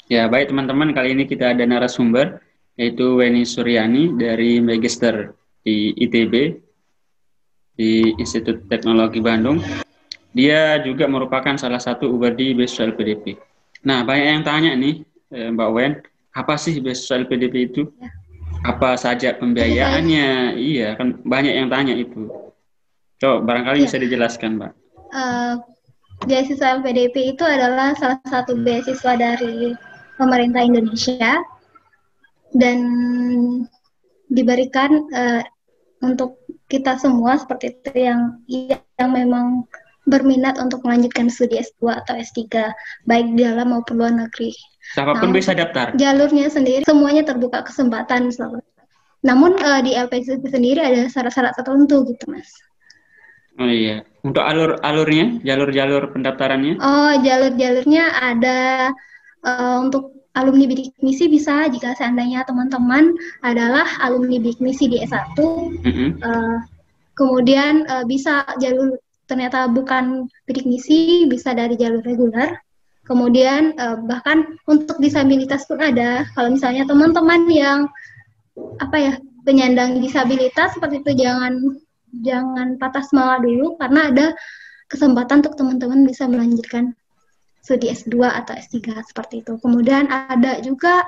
Ya, baik teman-teman, kali ini kita ada narasumber, yaitu Weni Suryani dari Magister di ITB, di Institut Teknologi Bandung. Dia juga merupakan salah satu Uberdi beasiswa LPDP. Nah, banyak yang tanya nih, Mbak Wen, apa sih beasiswa LPDP itu? Ya. Apa saja Oke, saya. pembiayaannya? Iya, kan banyak yang tanya itu. Coba barangkali Ya, bisa dijelaskan, Mbak. eh, beasiswa LPDP itu adalah salah satu beasiswa dari pemerintah Indonesia dan diberikan untuk kita semua seperti itu yang memang berminat untuk melanjutkan studi S2 atau S3 baik di dalam maupun luar negeri. Siapapun Nah, bisa untuk daftar. jalurnya sendiri semuanya terbuka kesempatan selalu. Namun di LPDP sendiri ada syarat-syarat tertentu gitu, Mas. Oh iya. Untuk alur-alurnya, jalur-jalur pendaftarannya? Oh, jalur-jalurnya ada untuk alumni bidik misi bisa jika seandainya teman-teman adalah alumni bidik misi di S1, Mm-mm. kemudian bisa jalur ternyata bukan bidik misi, bisa dari jalur reguler. Kemudian bahkan untuk disabilitas pun ada. Kalau misalnya teman-teman yang apa ya penyandang disabilitas seperti itu jangan patah semangat dulu karena ada kesempatan untuk teman-teman bisa melanjutkan studi S2 atau S3 seperti itu. Kemudian ada juga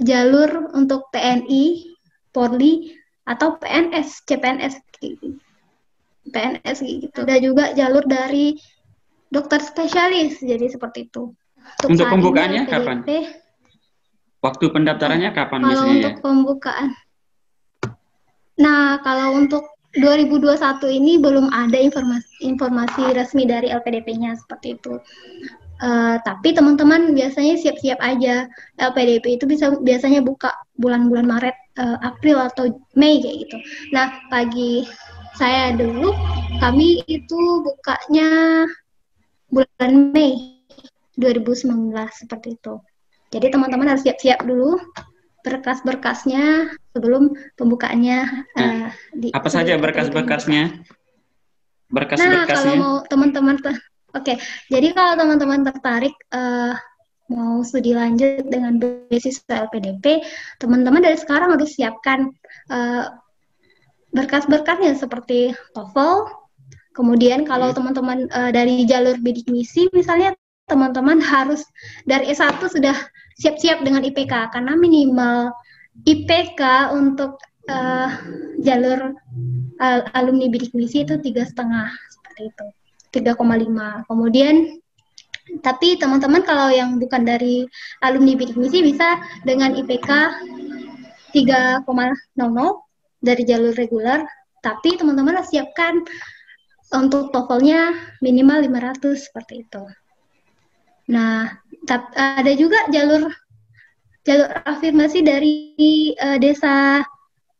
jalur untuk TNI, Polri, atau PNS, CPNS, PNS gitu. Ada juga jalur dari dokter spesialis, jadi seperti itu. Untuk Untuk saat ini pembukaannya kapan? LPDP, Waktu oh, pendaftarannya kapan kalau biasanya ya? untuk pembukaan. Nah, kalau untuk 2021 ini belum ada informasi resmi dari LPDP-nya seperti itu. Tapi teman-teman biasanya siap-siap aja. LPDP itu biasanya buka bulan-bulan Maret, April atau Mei kayak gitu. Nah, pagi saya dulu kami itu bukanya bulan Mei 2019 seperti itu. Jadi teman-teman harus siap-siap dulu berkas-berkasnya sebelum pembukaannya Nah, di apa saja sebelum LPDP dibuka. berkas-berkasnya? Nah, kalau Berkas-berkasnya? mau teman-teman oke, jadi kalau teman-teman tertarik mau studi lanjut dengan beasiswa LPDP, teman-teman dari sekarang harus siapkan uh, berkas-berkasnya seperti TOEFL. Kemudian kalau Hmm. teman-teman dari jalur bidik misi, misalnya teman-teman harus dari S1 sudah siap-siap dengan IPK karena minimal IPK untuk uh, jalur alumni bidik misi itu 3,5 seperti itu, 3,5. Kemudian tapi teman-teman kalau yang bukan dari alumni bidik misi bisa dengan IPK 3,00 dari jalur reguler, tapi teman-teman harus siapkan untuk TOEFL-nya minimal 500 seperti itu. Nah, ada juga jalur afirmasi dari desa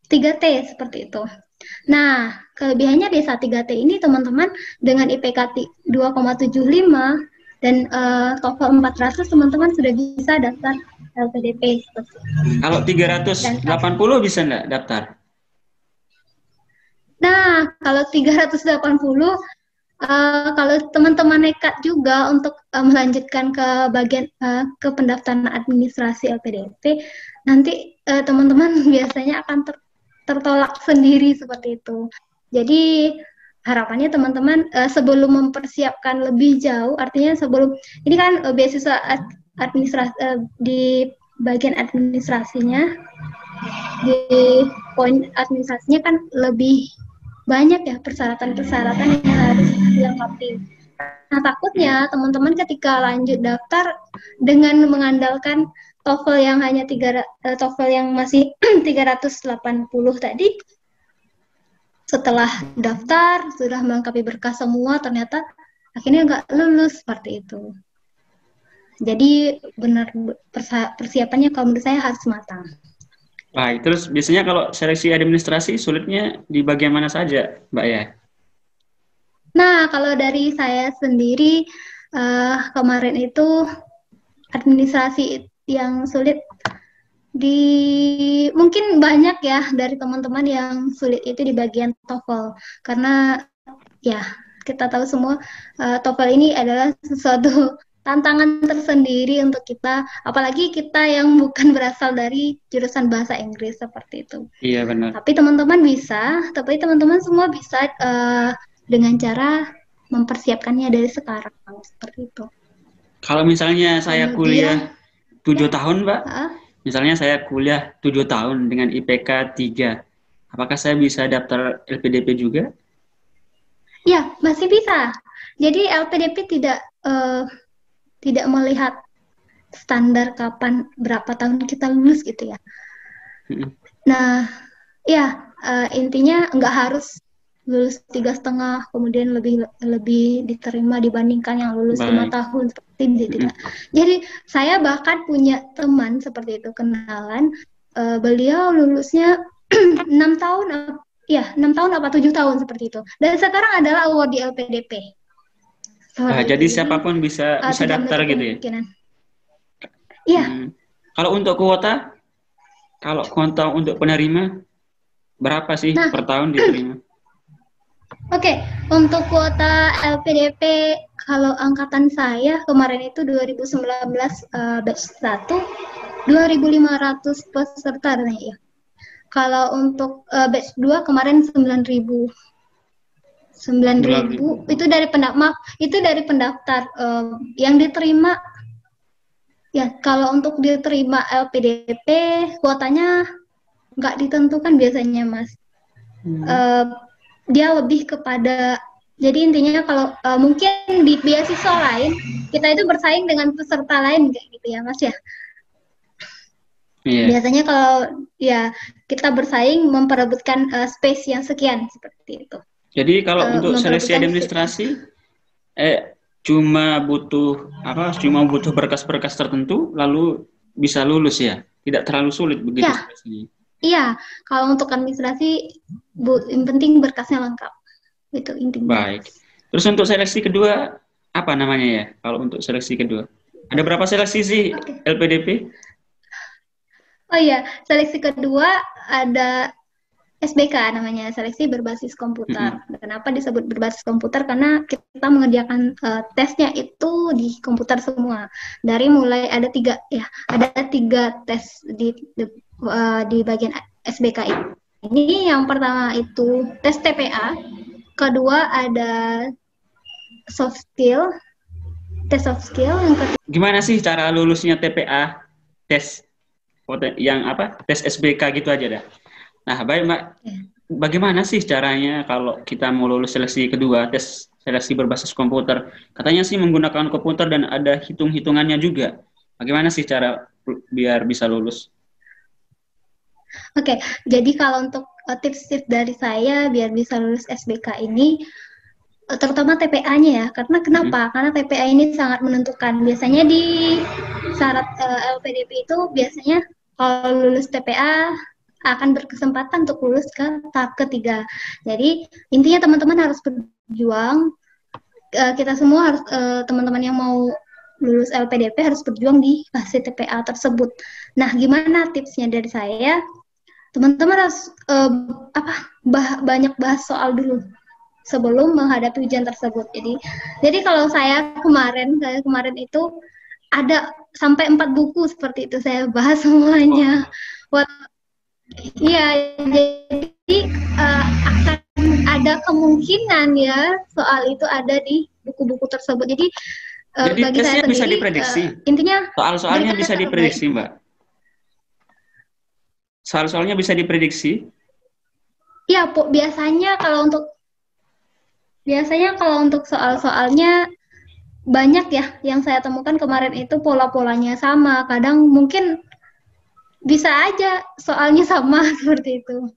3T seperti itu. Nah, kelebihannya desa 3T ini teman-teman dengan IPK 2,75 dan TOEFL 400 teman-teman sudah bisa daftar LPDP seperti itu. Kalau Dan 380 bisa nggak daftar? nah, kalau 380 kalau teman-teman nekat juga untuk melanjutkan ke bagian ke pendaftaran administrasi LPDP, nanti teman-teman biasanya akan tertolak sendiri seperti itu. Jadi harapannya teman-teman sebelum mempersiapkan lebih jauh, artinya sebelum ini kan beasiswa administrasi di bagian administrasinya, di poin administrasinya kan lebih banyak ya persyaratan-persyaratan yang harus dilengkapi. Nah, takutnya teman-teman ketika lanjut daftar dengan mengandalkan TOEFL yang hanya TOEFL yang masih 380 tadi, setelah daftar sudah melengkapi berkas semua ternyata akhirnya nggak lulus seperti itu. Jadi benar persiapannya kalau menurut saya harus matang. Baik, terus biasanya kalau seleksi administrasi sulitnya di bagian mana saja, Mbak ya? Nah, kalau dari saya sendiri kemarin itu administrasi yang sulit di mungkin banyak ya dari teman-teman yang sulit itu di bagian TOEFL karena ya kita tahu semua TOEFL ini adalah sesuatu tantangan tersendiri untuk kita, apalagi kita yang bukan berasal dari jurusan bahasa Inggris seperti itu. Iya benar. Tapi teman-teman semua bisa dengan cara mempersiapkannya dari sekarang seperti itu. Kalau misalnya saya kuliah 7 tahun, Mbak. Misalnya saya kuliah 7 tahun dengan IPK 3. Apakah saya bisa daftar LPDP juga? Ya, masih bisa. Jadi LPDP tidak melihat standar berapa tahun kita lulus gitu ya. Nah, ya intinya nggak harus lulus 3,5 kemudian lebih diterima dibandingkan yang lulus 5 tahun seperti itu tidak. Jadi saya bahkan punya teman seperti itu, kenalan, beliau lulusnya 6 tahun, 6 tahun apa 7 tahun seperti itu. Dan sekarang adalah award di LPDP. Jadi siapapun bisa daftar gitu ya? Iya. Kalau kuota untuk penerima berapa sih per tahun diterima? Oke, untuk kuota LPDP kalau angkatan saya kemarin itu 2019 batch 1 2.500 peserta ya. Kalau untuk batch 2 kemarin 9.000 itu dari pendaftar yang diterima ya. Kalau untuk diterima LPDP kuotanya nggak ditentukan biasanya, Mas. Dia lebih kepada, jadi intinya kalau mungkin di beasiswa lain kita itu bersaing dengan peserta lain kayak gitu ya, Mas ya. Biasanya kalau ya kita bersaing memperebutkan space yang sekian seperti itu. Jadi kalau untuk seleksi administrasi cuma butuh berkas-berkas tertentu lalu bisa lulus ya, tidak terlalu sulit begitu seleksinya. Iya, kalau untuk administrasi yang penting berkasnya lengkap, itu intinya. Baik. Terus untuk seleksi kedua apa namanya ya? Kalau untuk seleksi kedua ada berapa seleksi sih LPDP? Oh iya, seleksi kedua ada SBK namanya, seleksi berbasis komputer. Kenapa disebut berbasis komputer? Karena kita mengerjakan tesnya itu di komputer semua. Dari mulai ada tiga tes di bagian SBK ini. Yang pertama itu tes TPA, kedua ada soft skill, tes soft skill. Yang ketiga, gimana sih cara lulusnya TPA, tes SBK gitu aja dah. Nah, baik Mbak, bagaimana sih caranya kalau kita mau lulus seleksi kedua, tes seleksi berbasis komputer? Katanya sih menggunakan komputer dan ada hitung-hitungannya juga. Bagaimana sih cara biar bisa lulus? Oke, jadi kalau untuk tips-tips dari saya biar bisa lulus SBK ini, terutama TPA-nya ya, karena kenapa? Karena TPA ini sangat menentukan. Biasanya di syarat LPDP itu biasanya kalau lulus TPA akan berkesempatan untuk lulus ke tahap ketiga. Jadi intinya teman-teman harus berjuang. Kita semua harus teman-teman yang mau lulus LPDP harus berjuang di fase TPA tersebut. Nah, gimana tipsnya dari saya? Teman-teman harus banyak bahas soal dulu sebelum menghadapi ujian tersebut. Jadi kalau saya kemarin itu ada sampai 4 buku seperti itu saya bahas semuanya. Iya, jadi akan ada kemungkinan ya soal itu ada di buku-buku tersebut. Jadi bagi saya sendiri bisa diprediksi. Intinya soal-soalnya bisa diprediksi, Mbak. Soal-soalnya bisa diprediksi? Iya, biasanya kalau untuk soal-soalnya banyak ya yang saya temukan kemarin itu pola-polanya sama. Kadang mungkin bisa aja soalnya sama seperti itu.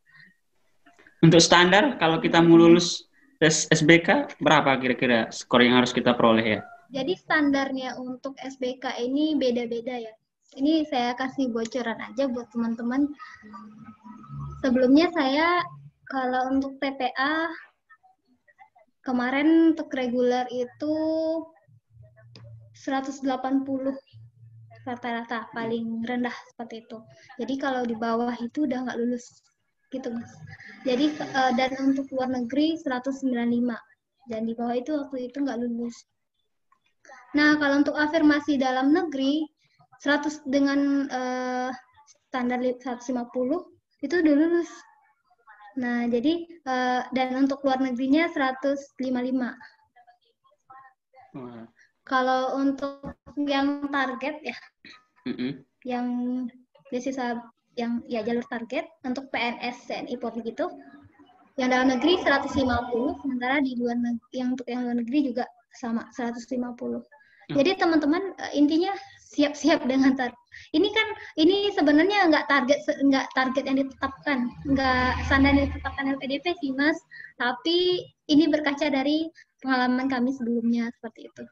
Untuk standar kalau kita mau lulus tes SBK berapa kira-kira skor yang harus kita peroleh ya? Jadi standarnya untuk SBK ini beda-beda ya. Ini saya kasih bocoran aja buat teman-teman. Sebelumnya saya kalau untuk TPA kemarin untuk reguler itu 180 rata-rata paling rendah seperti itu. Jadi kalau di bawah itu udah nggak lulus gitu, Mas. Jadi dan untuk luar negeri 195 dan di bawah itu waktu itu nggak lulus. Nah, kalau untuk afirmasi dalam negeri 100 dengan standar 150 itu udah lulus. Nah, jadi dan untuk luar negerinya 155. Wah. Kalau untuk yang target ya, yang beasiswa yang ya jalur target untuk PNS, TNI, Polri gitu, yang dalam negeri 150, sementara di luar negeri, yang untuk yang luar negeri juga sama 150. Jadi teman-teman intinya siap-siap dengan target. Ini sebenarnya nggak target yang ditetapkan, nggak standar yang ditetapkan LPDP sih Mas, tapi ini berkaca dari pengalaman kami sebelumnya seperti itu.